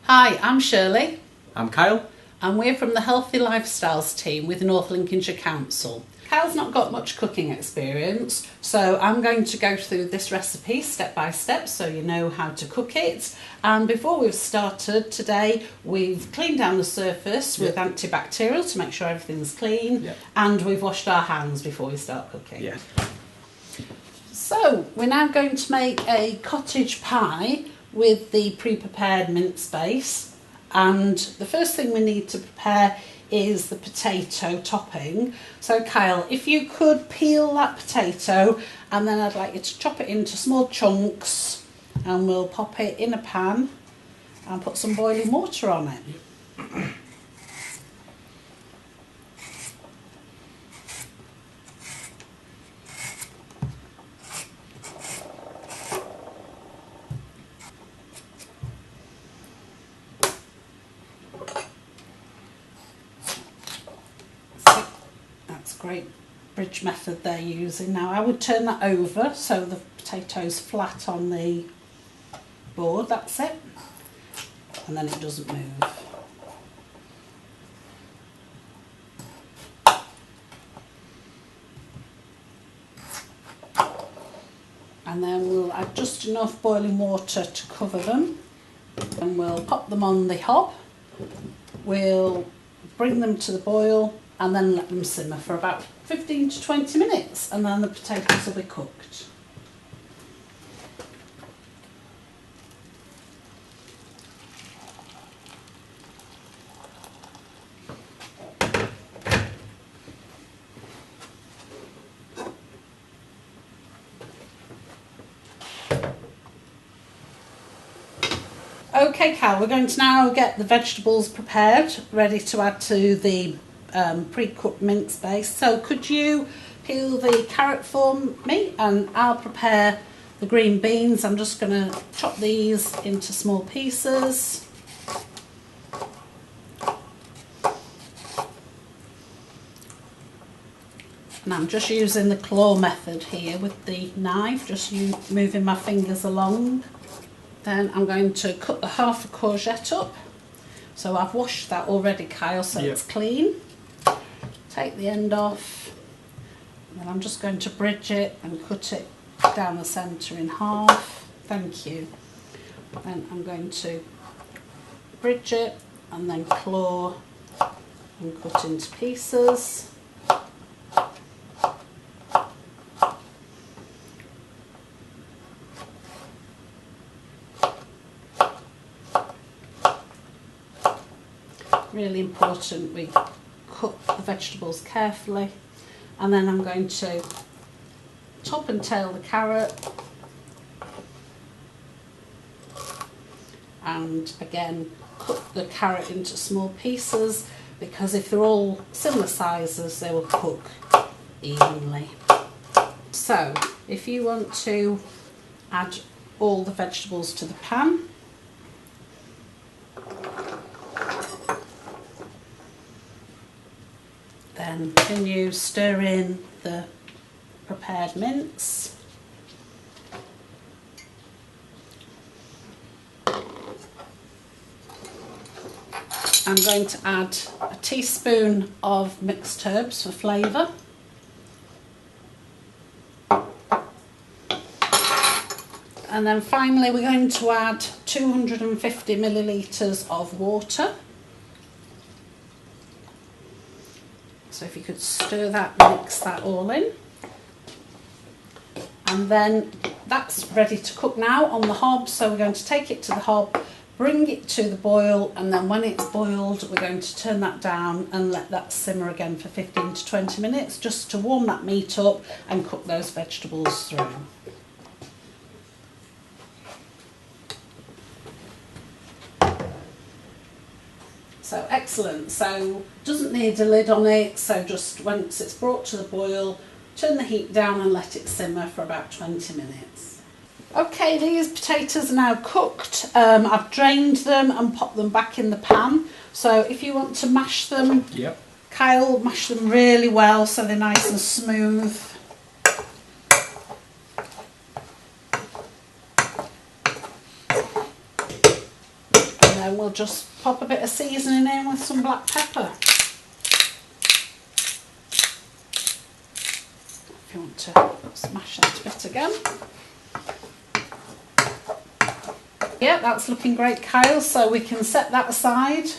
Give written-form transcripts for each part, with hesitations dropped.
Hi, I'm Shirley. I'm Kyle. And we're from the Healthy Lifestyles team with North Lincolnshire Council. Kyle's not got much cooking experience, so I'm going to go through this recipe step by step so you know how to cook it. And before we've started today, we've cleaned down the surface with antibacterial to make sure everything's clean, and we've washed our hands before we start cooking. Yeah. So we're now going to make a cottage pie with the pre-prepared mince base, and the first thing we need to prepare is the potato topping. So Kyle, if you could peel that potato, and then I'd like you to chop it into small chunks, and we'll pop it in a pan and put some boiling water on it. Great bridge method they're using. Now I would turn that over so the potato's flat on the board, that's it, and then it doesn't move. And then we'll add just enough boiling water to cover them, and we'll pop them on the hob. We'll bring them to the boil and then let them simmer for about 15 to 20 minutes, and then the potatoes will be cooked. Okay, Cal, we're going to now get the vegetables prepared, ready to add to the pre-cooked mince base. So could you peel the carrot for me, and I'll prepare the green beans. I'm just going to chop these into small pieces. And I'm just using the claw method here with the knife, just moving my fingers along. Then I'm going to cut the half a courgette up. So I've washed that already, Kyle, so it's clean. Take the end off, and then I'm just going to bridge it and cut it down the centre in half. Thank you. Then I'm going to bridge it and then claw and cut into pieces. Really important we cut the vegetables carefully, and then I'm going to top and tail the carrot, and again cut the carrot into small pieces, because if they're all similar sizes they will cook evenly. So if you want to add all the vegetables to the pan, then continue stir in the prepared mince. I'm going to add a teaspoon of mixed herbs for flavour. And then finally we're going to add 250 millilitres of water. So if you could stir that, mix that all in. And then that's ready to cook now on the hob. So we're going to take it to the hob, bring it to the boil, and then when it's boiled we're going to turn that down and let that simmer again for 15 to 20 minutes just to warm that meat up and cook those vegetables through. So excellent, so doesn't need a lid on it, so just once it's brought to the boil, turn the heat down and let it simmer for about 20 minutes. Okay, these potatoes are now cooked. I've drained them and popped them back in the pan. So if you want to mash them, Kyle, mash them really well so they're nice and smooth. then we'll just pop a bit of seasoning in with some black pepper. If you want to smash that bit again. Yeah, that's looking great, Kyle, so we can set that aside,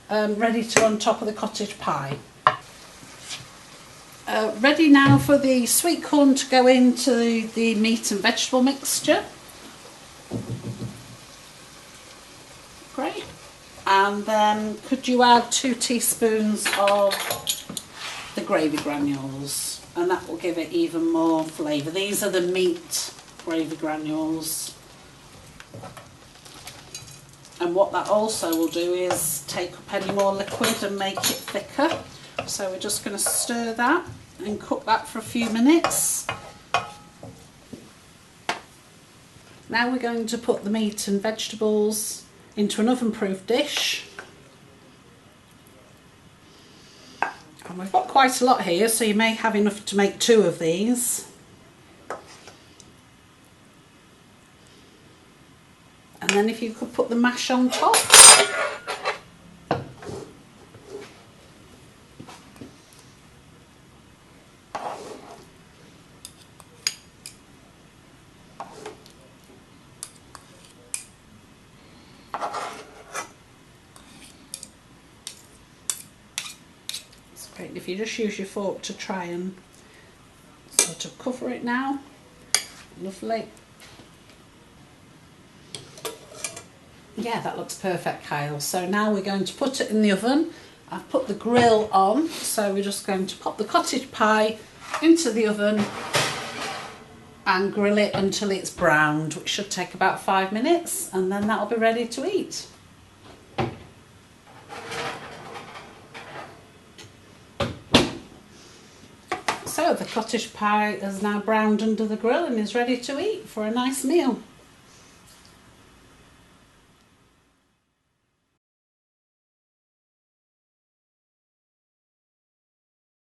ready to on top of the cottage pie. Ready now for the sweet corn to go into the meat and vegetable mixture. Great. And then could you add 2 teaspoons of the gravy granules, and that will give it even more flavour. These are the meat gravy granules. And what that also will do is take up any more liquid and make it thicker. So we're just going to stir that and cook that for a few minutes. Now we're going to put the meat and vegetables into an oven-proof dish. And we've got quite a lot here, so you may have enough to make 2 of these. And then if you could put the mash on top. It's great if you just use your fork to try and sort of cover it now. Lovely. Yeah, that looks perfect, Kyle. So now we're going to put it in the oven. I've put the grill on, so we're just going to pop the cottage pie into the oven and grill it until it's browned, which should take about 5 minutes, and then that'll be ready to eat. So the cottage pie is now browned under the grill and is ready to eat for a nice meal.